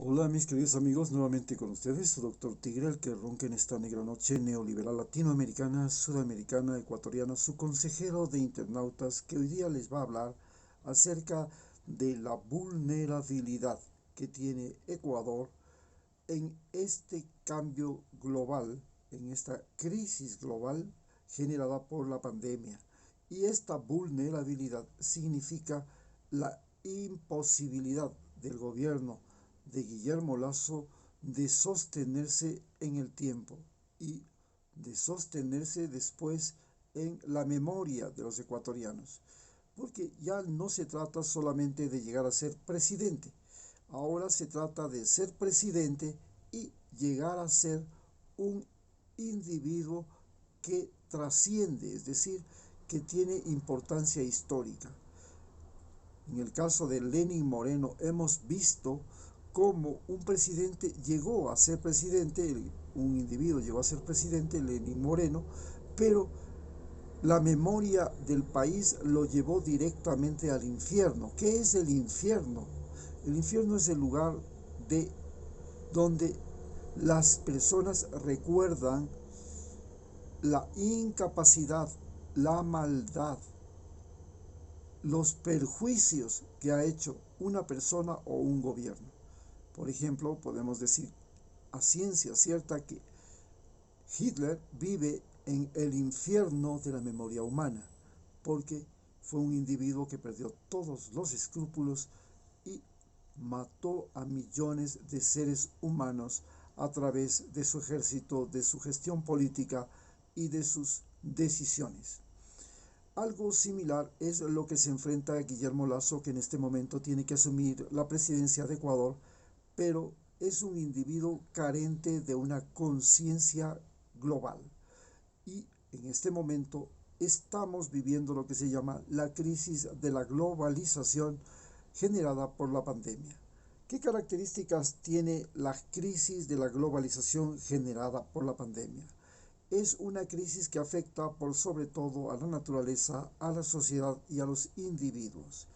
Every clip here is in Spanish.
Hola mis queridos amigos, nuevamente con ustedes, su doctor Tigre, el que ronca en esta negra noche neoliberal latinoamericana, sudamericana, ecuatoriana, su consejero de internautas que hoy día les va a hablar acerca de la vulnerabilidad que tiene Ecuador en este cambio global, en esta crisis global generada por la pandemia. Y esta vulnerabilidad significa la imposibilidad del gobierno de Guillermo Lasso de sostenerse en el tiempo y de sostenerse después en la memoria de los ecuatorianos. Porque ya no se trata solamente de llegar a ser presidente, ahora se trata de ser presidente y llegar a ser un individuo que trasciende, es decir, que tiene importancia histórica. En el caso de Lenín Moreno hemos visto cómo un presidente llegó a ser presidente, un individuo llegó a ser presidente, Lenín Moreno, pero la memoria del país lo llevó directamente al infierno. ¿Qué es el infierno? El infierno es el lugar de donde las personas recuerdan la incapacidad, la maldad, los perjuicios que ha hecho una persona o un gobierno. Por ejemplo, podemos decir a ciencia cierta que Hitler vive en el infierno de la memoria humana, porque fue un individuo que perdió todos los escrúpulos y mató a millones de seres humanos a través de su ejército, de su gestión política y de sus decisiones. Algo similar es lo que se enfrenta a Guillermo Lasso, que en este momento tiene que asumir la presidencia de Ecuador, pero es un individuo carente de una conciencia global. Y en este momento estamos viviendo lo que se llama la crisis de la globalización generada por la pandemia. ¿Qué características tiene la crisis de la globalización generada por la pandemia? Es una crisis que afecta por sobre todo a la naturaleza, a la sociedad y a los individuos.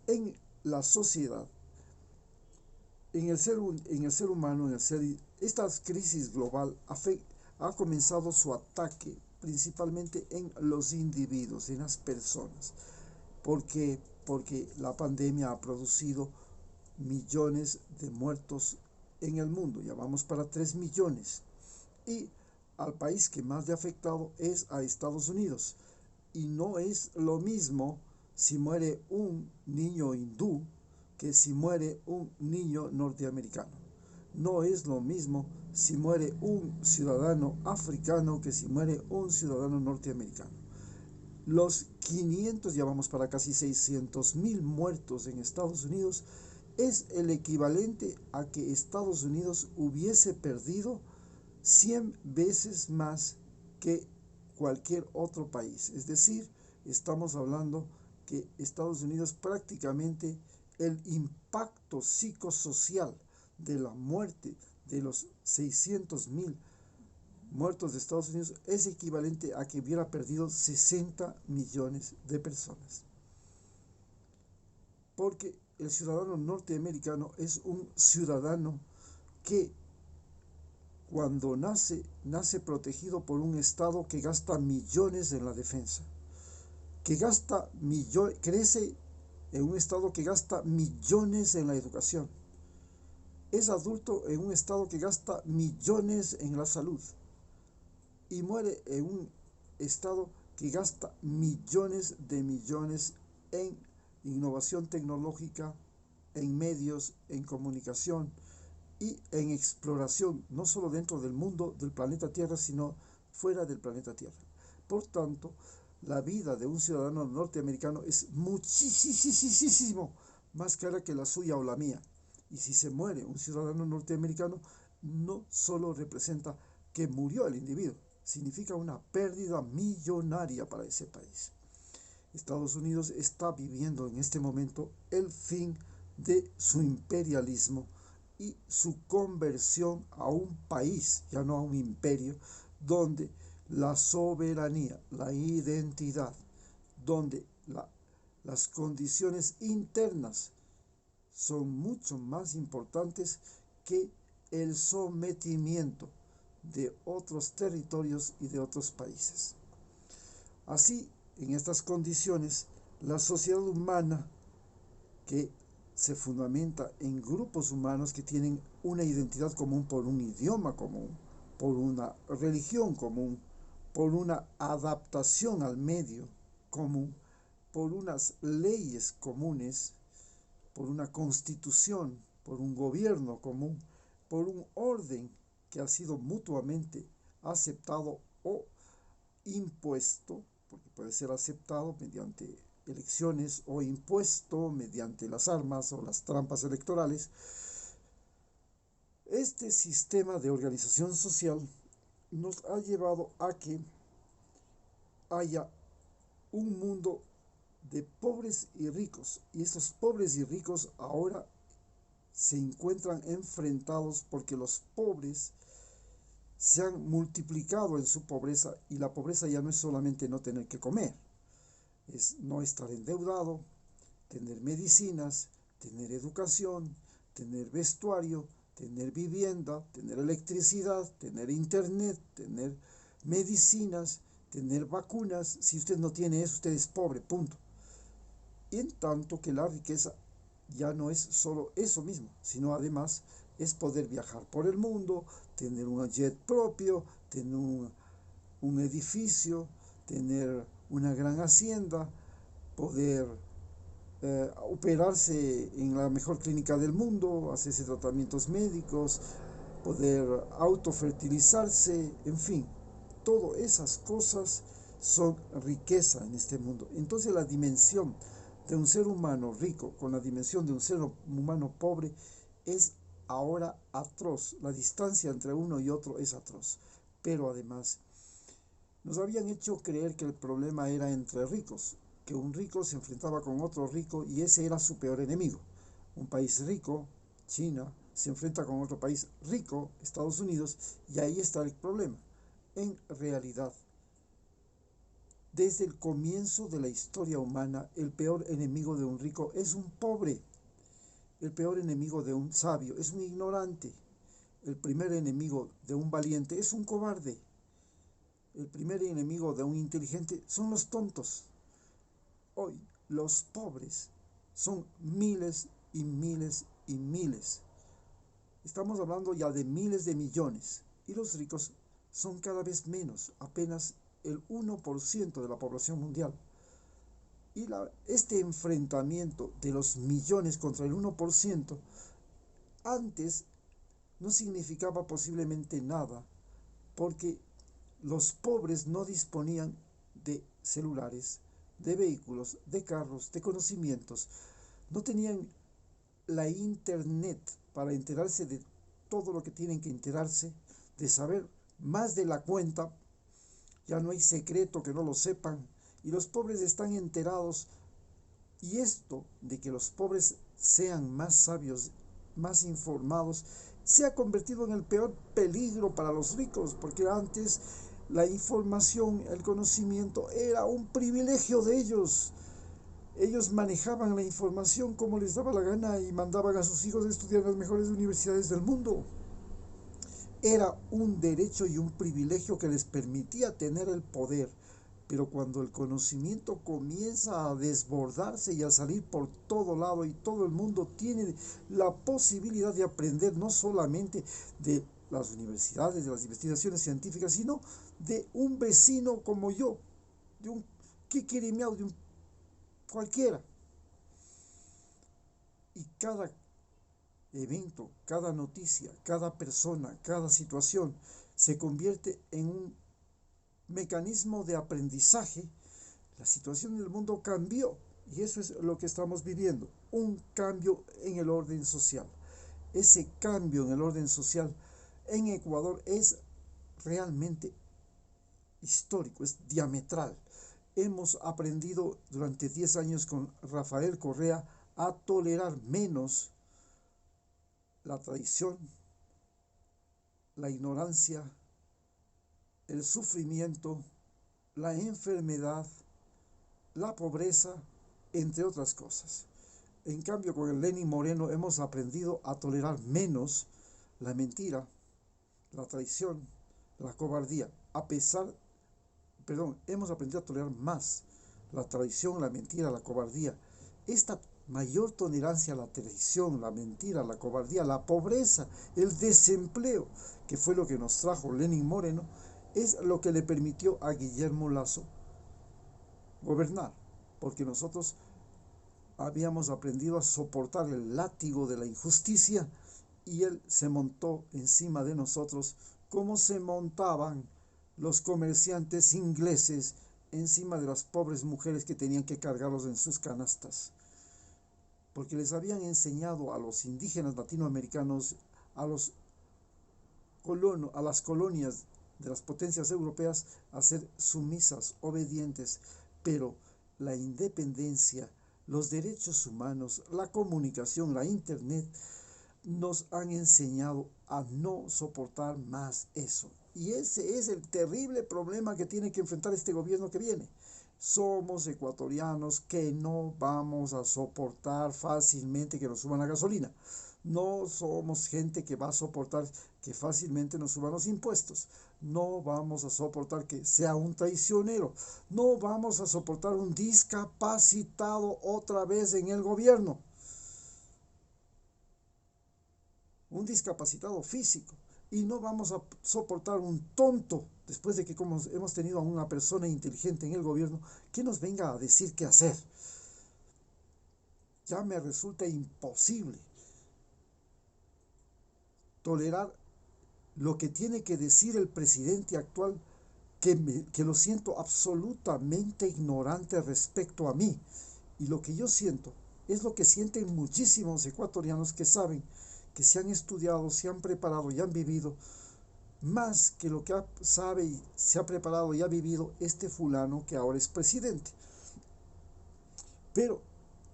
En la sociedad, en el ser humano, esta crisis global ha comenzado su ataque principalmente en los individuos, en las personas. ¿Por qué? Porque la pandemia ha producido millones de muertos en el mundo, ya vamos para 3 millones. Y al país que más le ha afectado es a Estados Unidos. Y no es lo mismo si muere un niño hindú que si muere un niño norteamericano. No es lo mismo si muere un ciudadano africano que si muere un ciudadano norteamericano. Los 500, ya vamos para casi 600,000 muertos en Estados Unidos, es el equivalente a que Estados Unidos hubiese perdido 100 veces más que cualquier otro país. Es decir, estamos hablando que Estados Unidos prácticamente el impacto psicosocial de la muerte de los 600,000 muertos de Estados Unidos es equivalente a que hubiera perdido 60 millones de personas. Porque el ciudadano norteamericano es un ciudadano que cuando nace protegido por un Estado que gasta millones en la defensa, crece en un Estado que gasta millones en la educación, es adulto en un Estado que gasta millones en la salud y muere en un Estado que gasta millones de millones en innovación tecnológica, en medios, en comunicación y en exploración, no solo dentro del mundo del planeta Tierra, sino fuera del planeta Tierra. Por tanto, la vida de un ciudadano norteamericano es muchísimo más cara que la suya o la mía. Y si se muere un ciudadano norteamericano, no solo representa que murió el individuo, significa una pérdida millonaria para ese país. Estados Unidos está viviendo en este momento el fin de su imperialismo y su conversión a un país, ya no a un imperio, donde la soberanía, la identidad, donde las condiciones internas son mucho más importantes que el sometimiento de otros territorios y de otros países. Así, en estas condiciones, la sociedad humana, que se fundamenta en grupos humanos que tienen una identidad común por un idioma común, por una religión común, por una adaptación al medio común, por unas leyes comunes, por una constitución, por un gobierno común, por un orden que ha sido mutuamente aceptado o impuesto, porque puede ser aceptado mediante elecciones o impuesto mediante las armas o las trampas electorales. Este sistema de organización social nos ha llevado a que haya un mundo de pobres y ricos, y estos pobres y ricos ahora se encuentran enfrentados porque los pobres se han multiplicado en su pobreza, y la pobreza ya no es solamente no tener que comer, es no estar endeudado, tener medicinas, tener educación, tener vestuario, tener vivienda, tener electricidad, tener internet, tener medicinas, tener vacunas. Si usted no tiene eso, usted es pobre, punto. Y en tanto que la riqueza ya no es solo eso mismo, sino además es poder viajar por el mundo, tener un jet propio, tener un edificio, tener una gran hacienda, poder operarse en la mejor clínica del mundo, hacerse tratamientos médicos, poder autofertilizarse, en fin, todas esas cosas son riqueza en este mundo. Entonces la dimensión de un ser humano rico con la dimensión de un ser humano pobre es ahora atroz. La distancia entre uno y otro es atroz. Pero además, nos habían hecho creer que el problema era entre ricos, que un rico se enfrentaba con otro rico y ese era su peor enemigo. Un país rico, China, se enfrenta con otro país rico, Estados Unidos, y ahí está el problema. En realidad, desde el comienzo de la historia humana, el peor enemigo de un rico es un pobre. El peor enemigo de un sabio es un ignorante. El primer enemigo de un valiente es un cobarde. El primer enemigo de un inteligente son los tontos. Hoy los pobres son miles y miles y miles. Estamos hablando ya de miles de millones. Y los ricos son cada vez menos, apenas el 1% de la población mundial. Y este enfrentamiento de los millones contra el 1% antes no significaba posiblemente nada, porque los pobres no disponían de celulares, de vehículos, de carros, de conocimientos, no tenían la internet para enterarse de todo lo que tienen que enterarse, de saber más de la cuenta. Ya no hay secreto que no lo sepan, y los pobres están enterados. Y esto de que los pobres sean más sabios, más informados, se ha convertido en el peor peligro para los ricos, porque antes la información, el conocimiento era un privilegio de ellos. Ellos manejaban la información como les daba la gana y mandaban a sus hijos a estudiar en las mejores universidades del mundo. Era un derecho y un privilegio que les permitía tener el poder. Pero cuando el conocimiento comienza a desbordarse y a salir por todo lado y todo el mundo tiene la posibilidad de aprender no solamente de las universidades, de las investigaciones científicas, sino de un vecino como yo, de un kikirimiao, de un cualquiera. Y cada evento, cada noticia, cada persona, cada situación se convierte en un mecanismo de aprendizaje. La situación del mundo cambió y eso es lo que estamos viviendo, un cambio en el orden social. Ese cambio en el orden social en Ecuador es realmente histórico, es diametral. Hemos aprendido durante 10 años con Rafael Correa a tolerar menos la traición, la ignorancia, el sufrimiento, la enfermedad, la pobreza, entre otras cosas. En cambio, con el Lenin Moreno hemos aprendido a tolerar menos la mentira, la traición, la cobardía. Hemos aprendido a tolerar más la traición, la mentira, la cobardía. Esta mayor tolerancia a la traición, la mentira, la cobardía, la pobreza, el desempleo, que fue lo que nos trajo Lenin Moreno, es lo que le permitió a Guillermo Lasso gobernar, porque nosotros habíamos aprendido a soportar el látigo de la injusticia y él se montó encima de nosotros como se montaban los comerciantes ingleses encima de las pobres mujeres que tenían que cargarlos en sus canastas, porque les habían enseñado a los indígenas latinoamericanos, a las colonias de las potencias europeas, a ser sumisas, obedientes, pero la independencia, los derechos humanos, la comunicación, la internet, nos han enseñado a no soportar más eso. Y ese es el terrible problema que tiene que enfrentar este gobierno que viene. Somos ecuatorianos que no vamos a soportar fácilmente que nos suban la gasolina. No somos gente que va a soportar que fácilmente nos suban los impuestos. No vamos a soportar que sea un traicionero. No vamos a soportar un discapacitado otra vez en el gobierno. Un discapacitado físico. Y no vamos a soportar un tonto, después de que como hemos tenido a una persona inteligente en el gobierno, que nos venga a decir qué hacer. Ya me resulta imposible tolerar lo que tiene que decir el presidente actual, que lo siento absolutamente ignorante respecto a mí. Y lo que yo siento es lo que sienten muchísimos ecuatorianos que saben, que se han estudiado, se han preparado y han vivido más que lo que sabe y se ha preparado y ha vivido este fulano que ahora es presidente. Pero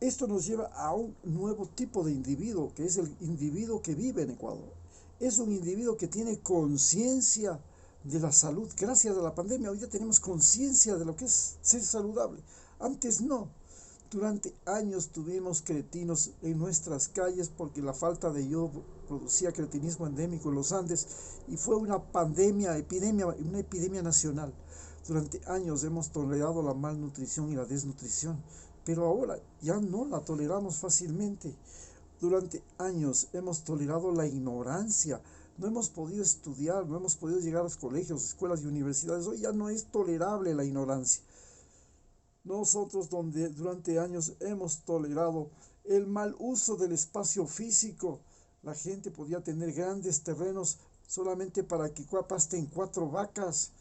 esto nos lleva a un nuevo tipo de individuo, que es el individuo que vive en Ecuador. Es un individuo que tiene conciencia de la salud. Gracias a la pandemia hoy ya tenemos conciencia de lo que es ser saludable. Antes no. Durante años tuvimos cretinos en nuestras calles porque la falta de yodo producía cretinismo endémico en los Andes y fue una una epidemia nacional. Durante años hemos tolerado la malnutrición y la desnutrición, pero ahora ya no la toleramos fácilmente. Durante años hemos tolerado la ignorancia, no hemos podido estudiar, no hemos podido llegar a los colegios, escuelas y universidades. Hoy ya no es tolerable la ignorancia. Nosotros durante años hemos tolerado el mal uso del espacio físico. La gente podía tener grandes terrenos solamente para que pasten 4 vacas.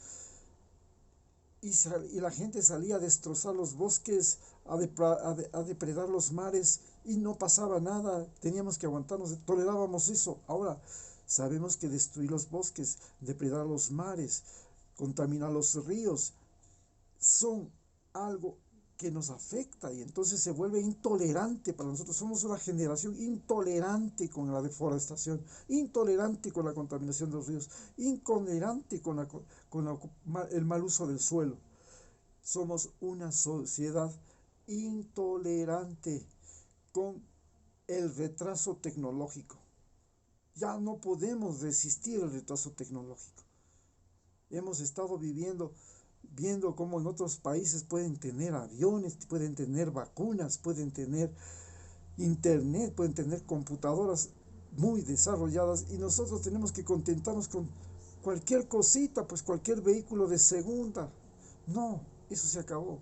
Y la gente salía a destrozar los bosques, a depredar los mares y no pasaba nada. Teníamos que aguantarnos, tolerábamos eso. Ahora sabemos que destruir los bosques, depredar los mares, contaminar los ríos, son algo que nos afecta y entonces se vuelve intolerante para nosotros. Somos una generación intolerante con la deforestación, intolerante con la contaminación de los ríos, intolerante con el mal uso del suelo. Somos una sociedad intolerante con el retraso tecnológico. Ya no podemos resistir el retraso tecnológico. Hemos estado viendo cómo en otros países pueden tener aviones, pueden tener vacunas, pueden tener internet, pueden tener computadoras muy desarrolladas y nosotros tenemos que contentarnos con cualquier cosita, pues cualquier vehículo de segunda. No, eso se acabó.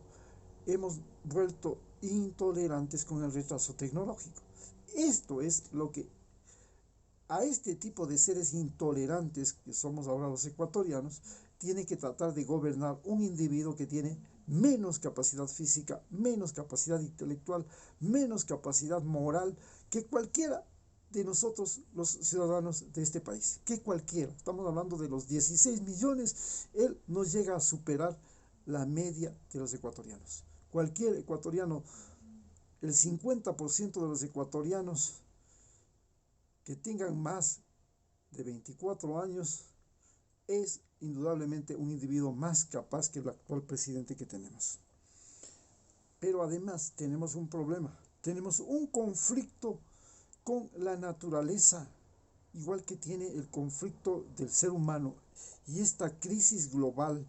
Hemos vuelto intolerantes con el retraso tecnológico. Esto es lo que a este tipo de seres intolerantes que somos ahora los ecuatorianos tiene que tratar de gobernar un individuo que tiene menos capacidad física, menos capacidad intelectual, menos capacidad moral que cualquiera de nosotros los ciudadanos de este país, que cualquiera. Estamos hablando de los 16 millones, él no llega a superar la media de los ecuatorianos. Cualquier ecuatoriano, el 50% de los ecuatorianos que tengan más de 24 años es indudablemente un individuo más capaz que el actual presidente que tenemos. Pero además tenemos un problema. Tenemos un conflicto con la naturaleza, igual que tiene el conflicto del ser humano. Y esta crisis global,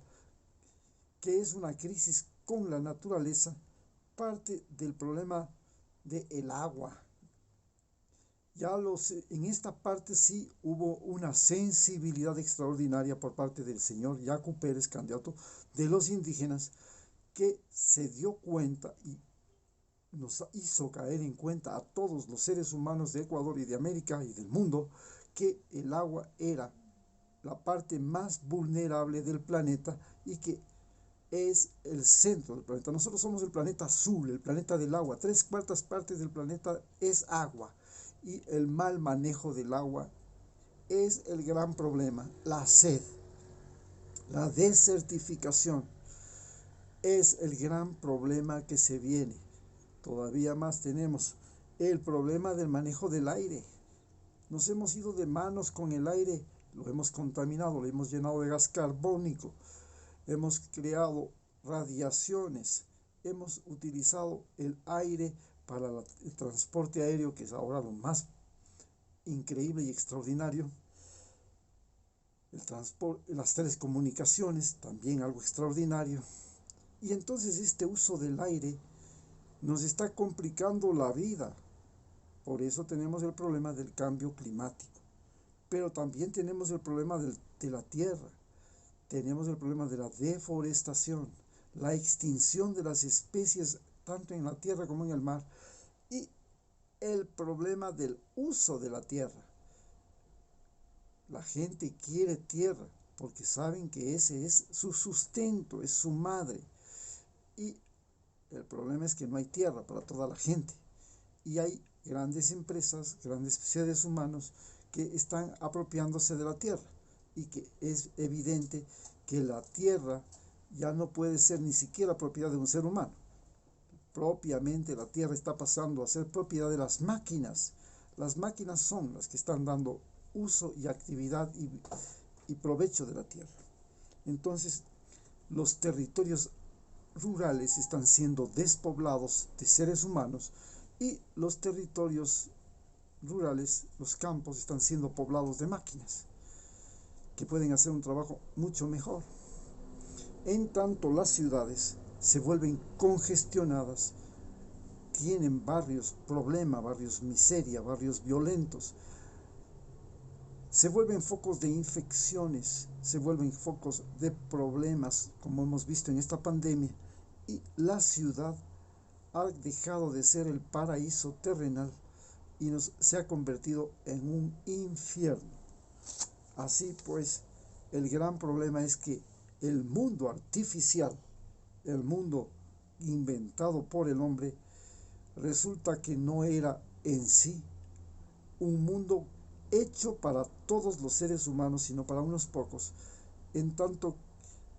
que es una crisis con la naturaleza, parte del problema del agua. En esta parte sí hubo una sensibilidad extraordinaria por parte del señor Yacu Pérez, candidato de los indígenas, que se dio cuenta y nos hizo caer en cuenta a todos los seres humanos de Ecuador y de América y del mundo que el agua era la parte más vulnerable del planeta y que es el centro del planeta. Nosotros somos el planeta azul, el planeta del agua. 3/4 partes del planeta es agua. Y el mal manejo del agua es el gran problema. La sed, la desertificación es el gran problema que se viene. Todavía más tenemos el problema del manejo del aire. Nos hemos ido de manos con el aire, lo hemos contaminado, lo hemos llenado de gas carbónico, hemos creado radiaciones, hemos utilizado el aire para el transporte aéreo, que es ahora lo más increíble y extraordinario. Las telecomunicaciones, también algo extraordinario. Y entonces este uso del aire nos está complicando la vida. Por eso tenemos el problema del cambio climático. Pero también tenemos el problema de la tierra. Tenemos el problema de la deforestación, la extinción de las especies tanto en la tierra como en el mar y el problema del uso de la tierra. La gente quiere tierra porque saben que ese es su sustento, es su madre. Y el problema es que no hay tierra para toda la gente. Y hay grandes empresas, grandes seres humanos que están apropiándose de la tierra y que es evidente que la tierra ya no puede ser ni siquiera propiedad de un ser humano. Propiamente la tierra está pasando a ser propiedad de las máquinas. Las máquinas son las que están dando uso y actividad y provecho de la tierra. Entonces, los territorios rurales están siendo despoblados de seres humanos y los territorios rurales, los campos, están siendo poblados de máquinas que pueden hacer un trabajo mucho mejor. En tanto, las ciudades se vuelven congestionadas, tienen barrios problema, barrios miseria, barrios violentos, se vuelven focos de infecciones, se vuelven focos de problemas, como hemos visto en esta pandemia, y la ciudad ha dejado de ser el paraíso terrenal y se ha convertido en un infierno. Así pues, el gran problema es que el mundo artificial, el mundo inventado por el hombre, resulta que no era en sí un mundo hecho para todos los seres humanos, sino para unos pocos, en tanto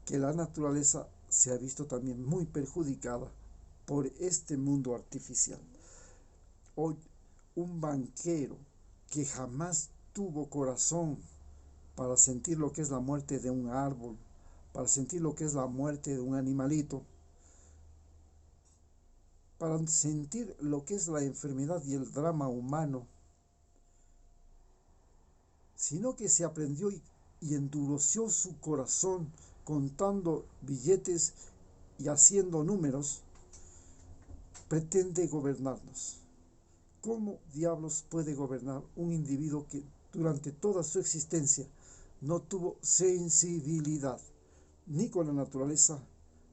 que la naturaleza se ha visto también muy perjudicada por este mundo artificial. Hoy, un banquero que jamás tuvo corazón para sentir lo que es la muerte de un árbol, para sentir lo que es la muerte de un animalito, para sentir lo que es la enfermedad y el drama humano, sino que se aprendió y endureció su corazón contando billetes y haciendo números, pretende gobernarnos. ¿Cómo diablos puede gobernar un individuo que durante toda su existencia no tuvo sensibilidad ni con la naturaleza,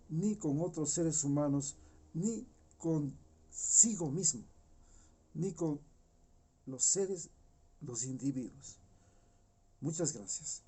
ni con otros seres humanos, ni consigo mismo, ni con los seres, los individuos? Muchas gracias.